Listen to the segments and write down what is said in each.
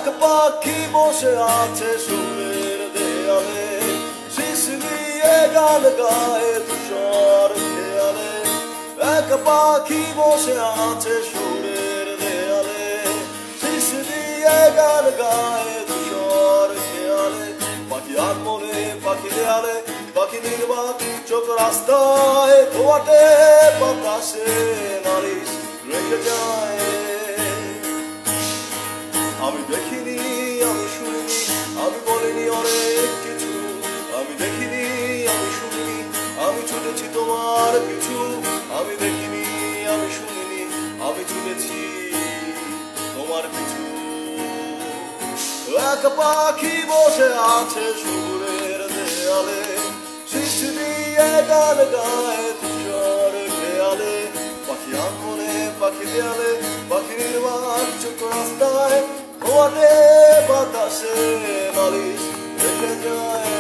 এক পাখি বসে আছে সুরের দেয়ালে, শিশ নিয়ে গান গায়ে তুষার খেয়ালে। এক পাখি বসে আছে সুরের দেয়ালে, শিশ দিয়ে গান গায়ে তুষার খেয়ালে। পাখি আগমনে পাখি দেয়ালে, পাখি নির্বাক চোখ রাস্তায়, ধোয়াটে বাতাসে নালিশ রেখে যায়। আমি দেখিনি, আমি শুনিনি, আমি বলিনি অনেক কিছু। আমি দেখিনি, আমি শুনিনি, আমি ছুটেছি তোমার পিছু। আমি দেখিনি, আমি শুনিনি, আমি ছুটেছি তোমার পিছু। এক পাখি বসে আছে সুরের দেয়ালে, শিশ দিয়ে গান গায়ে তুষার খেয়ালে। পাখি আঙ্গনে পাখি দেয়ালে, পাখি নির্বাক চোখ রাস্তায়, ধোয়াটে বাতাসে নালিশ রেখে যায়।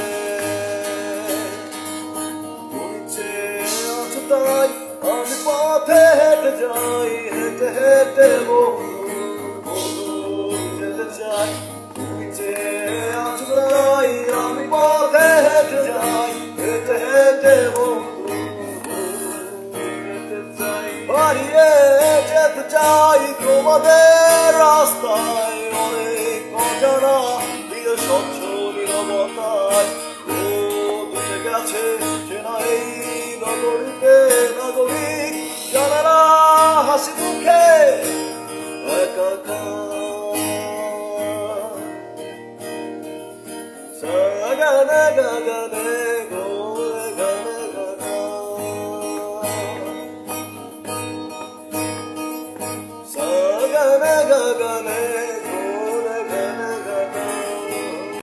তুমি চেয়ে আছো তাই আমি পথে হেঁটে যাই, হেঁটে হেঁটে বহু যেতে চাই। তুমি চেয়ে আছো তাই আমি পথে হেঁটে যাই, হেঁটে হেঁটে বহু হারিয়ে যেতে চাই তোমাদের রাস্তায়। অনেক অজানা দিয়ে স্বচ্ছ নীরবতায় বদলে গেছে চেনা এই নগরীতে। নাগরিক জানে না হাসি মুখে একাকার। সাগানে গাগানে গো গানে গাগা, সাগানে গাগানে